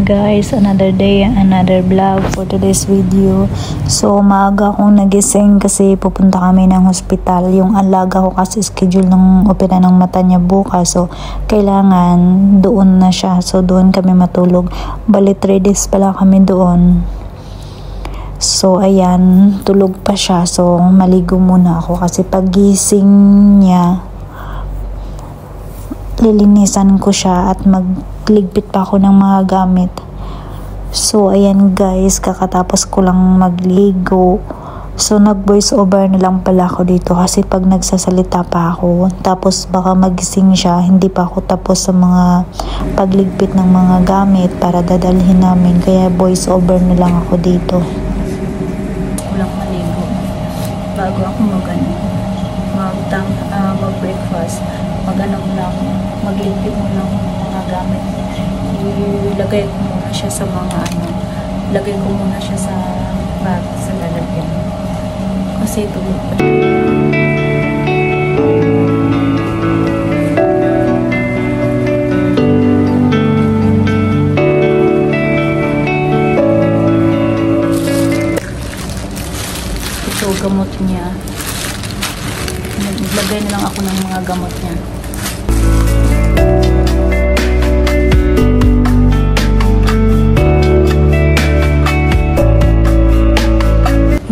guys, another day, another vlog for today's video. So maaga akong nagising kasi pupunta kami ng hospital. Yung alaga ko kasi schedule ng opera ng mata niya bukas, so kailangan doon na siya, so doon kami matulog. Bali 3 days pala kami doon. So ayan, tulog pa siya, so maligo muna ako kasi pagising niya lilinisan ko siya at magligpit pa ako ng mga gamit. So ayan guys, kakatapos ko lang magligo, so nag voice over na lang pala ako dito kasi pag nagsasalita pa ako tapos baka magising siya, hindi pa ako tapos sa mga pagligpit ng mga gamit para dadalhin namin, kaya voice over na lang ako dito. Walang maligo bago ako mag-breakfast, muna ako, magligpit muna ako ng mga gamit. Ilagay ko muna siya sa mga ilagay ko muna siya sa bag, sa lalagyan. Kasi tulog pa. Ito, gamot niya. Naglagay na lang ako ng mga gamot niya.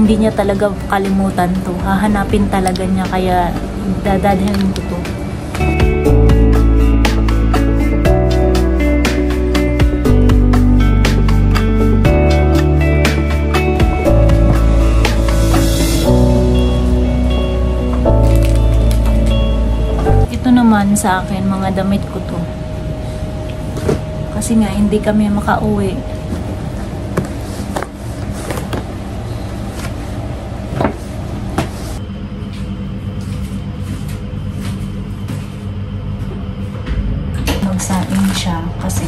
Hindi niya talaga kalimutan to. Hahanapin talaga niya, kaya dadalhin ko to. Ito naman sa akin, mga damit ko to. Kasi nga hindi kami makauwi. Magsaing siya kasi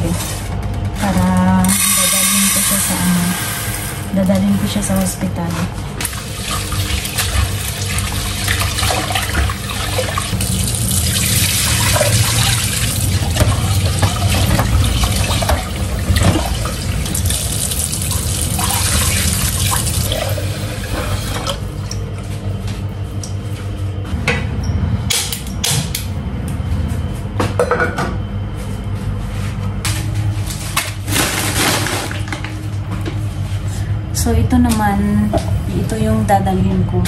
para dadalhin ko siya sa hospital. So ito naman, ito yung dadalhin ko.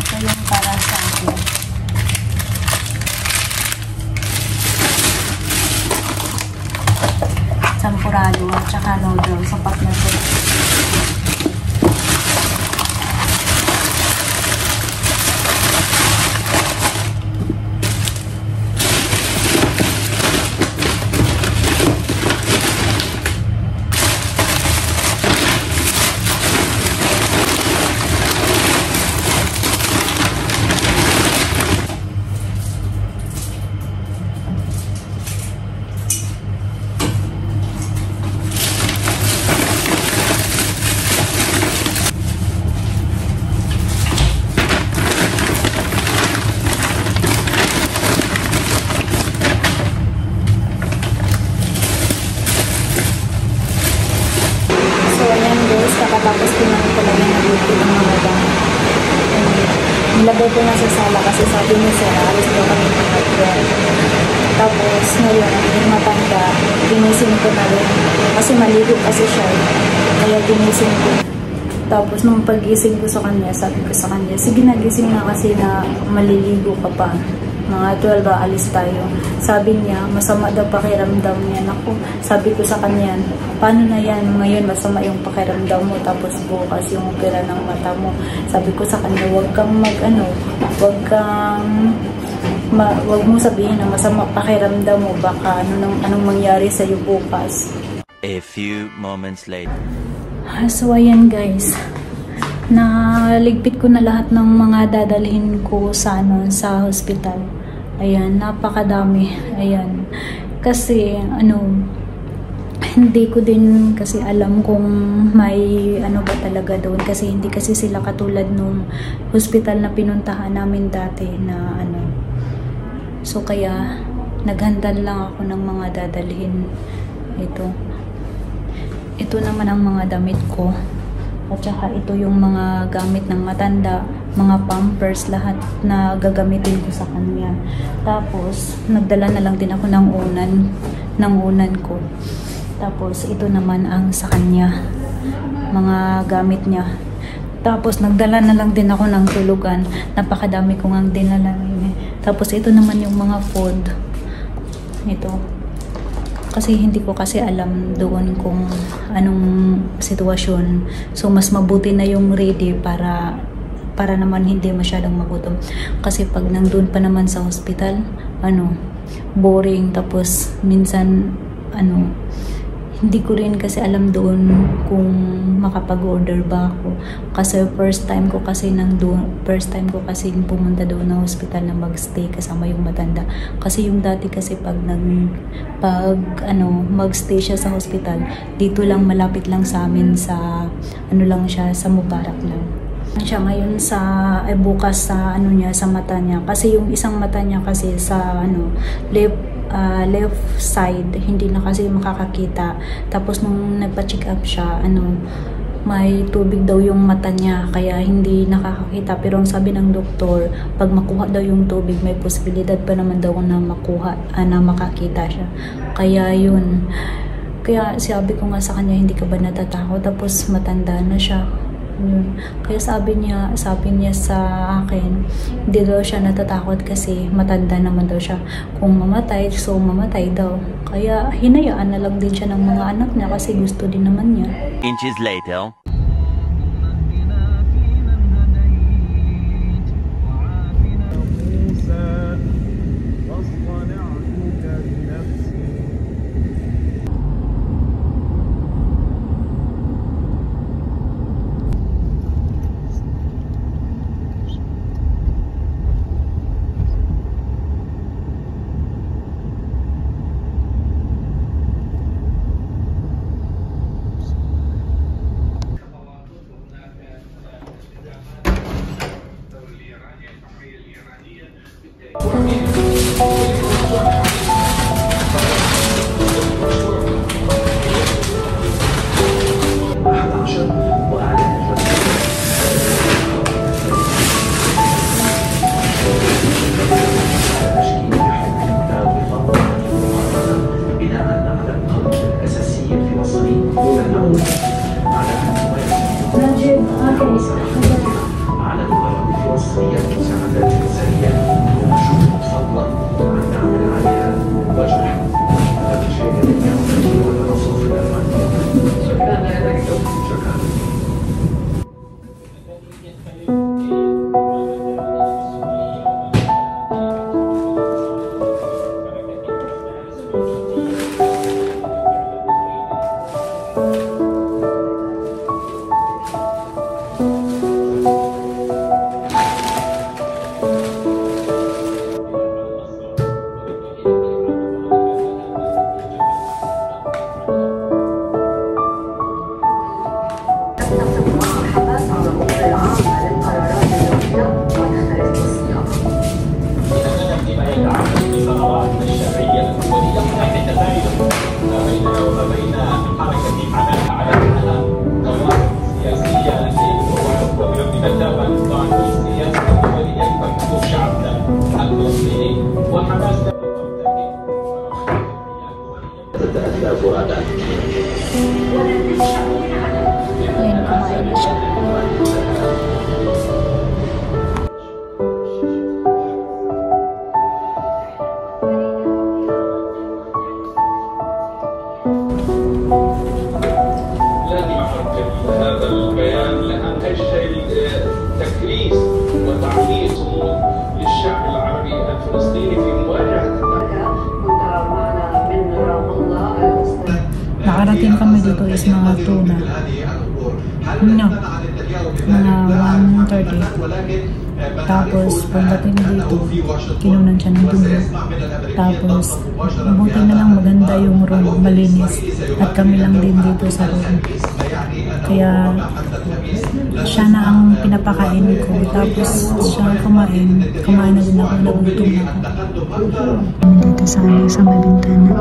Ito yung para sa akin. Sampurado at saka noodles, sapat na ito. Tapos kinahin ko lang yung nagligpit ng mga gamit. Nilagay ko na sa sala kasi sabi niya sir, alis daw kami ng hardware. Tapos ngayon, yung matanda, ginising ko na rin. Kasi maligo kasi siya. Kaya ginising ko. Tapos nung pagising ko sa kanya, sabi ko sa kanya, sige na, gising na kasi na maliligo ka pa. Mga 12 alis tayo. Sabi niya, masama daw pakiramdam niya. Naku, sabi ko sa kanya, paano na yan? Ngayon masama yung pakiramdam mo, tapos bukas yung opera ng mata mo. Sabi ko sa kanya, wag mo sabihin na masama pakiramdam mo, baka anong mangyari sa'yo bukas. A few moments later. So ayan guys, naligpit ko na lahat ng mga dadalhin ko sa hospital. Ayan, napakadami. Ayan. Kasi hindi ko din kasi alam kung may ba talaga doon, kasi hindi kasi sila katulad nung hospital na pinuntahan namin dati na So kaya naghandal lang ako ng mga dadalhin. Ito naman ang mga damit ko. At saka ito yung mga gamit ng matanda, mga pampers, lahat na gagamitin ko sa kanya. Tapos, nagdala na lang din ako ng unan ko. Tapos, ito naman ang sa kanya, mga gamit niya. Tapos, nagdala na lang din ako ng tulugan. Napakadami ko ngang dinala ngayon. Tapos, ito naman yung mga food. Ito. Kasi hindi ko kasi alam doon kung anong sitwasyon. So, mas mabuti na yung ready para naman hindi masyadong magutom. Kasi pag nandun pa naman sa hospital, boring. Tapos, minsan, hindi ko rin kasi alam doon kung makapag-order ba ako. Kasi first time ko kasi pumunta doon ng hospital na magstay kasama yung matanda. Kasi yung dati kasi pag magstay siya sa hospital, dito lang malapit lang sa amin sa sa Mubarak lang. Siya ngayon bukas sa sa mata niya. Kasi yung isang mata niya kasi sa left side, hindi na kasi makakakita. Tapos nung nagpa-check up siya, may tubig daw yung mata niya, kaya hindi nakakakita. Pero ang sabi ng doktor, pag makuha daw yung tubig, may posibilidad pa naman daw na makakita siya. Kaya yun. Kaya sabi ko nga sa kanya, hindi ka ba natatakot? Tapos matanda na siya. Kaya sabi niya sa akin, hindi daw siya natatakot kasi matanda naman daw siya. Kung mamatay, so mamatay daw. Kaya hinayaan na lang din siya ng mga anak niya kasi gusto din naman niya. Inches later. Nakarating kami dito is mga 2 na. Mga 1:30. Tapos, pagdating dito, kinunan siya ng dulo. Tapos, mabuti na lang maganda yung room, malinis. At kami lang din dito sa room. Kaya, siya na ang pinapakain ko. Tapos, siya kumain na din ako, nagutom ako. Dito sa may bintana.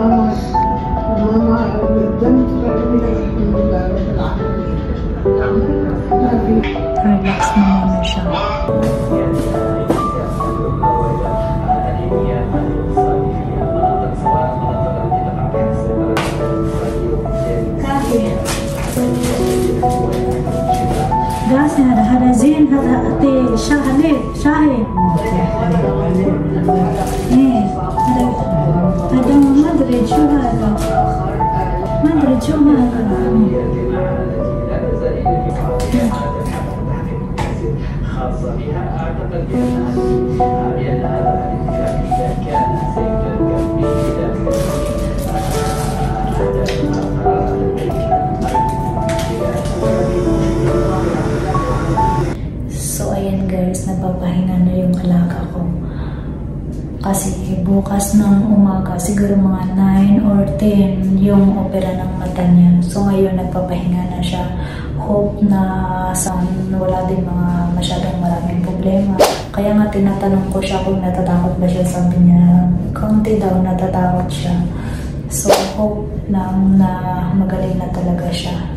Relax na muna siya. جالس هذا زين هذا شاهي شاهي ايه هذا ما ادري شو هذا ما ادري شو هذا خاصة بها اعتقد So, ayan guys, nagpapahinga na yung alaga ko. Kasi bukas ng umaga, siguro mga 9 or 10 yung opera ng mata niya. So, ngayon nagpapahinga na siya. Hope na wala din mga masyadong maraming problema. Kaya nga tinatanong ko siya kung natatakot ba siya. Sabi niya, kaunti daw natatakot siya. So, hope lang na magaling na talaga siya.